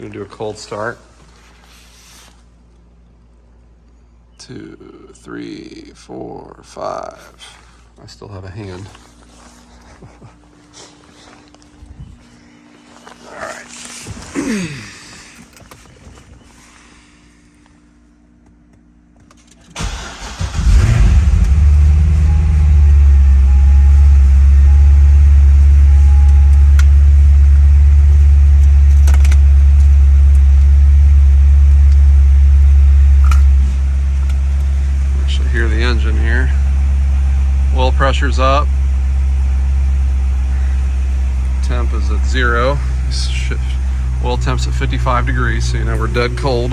Gonna do a cold start. 2, 3, 4, 5. I still have a hand. All right. Hear the engine here. Oil pressure's up. Temp is at 0. Oil temp's at 55 degrees, so you know we're dead cold.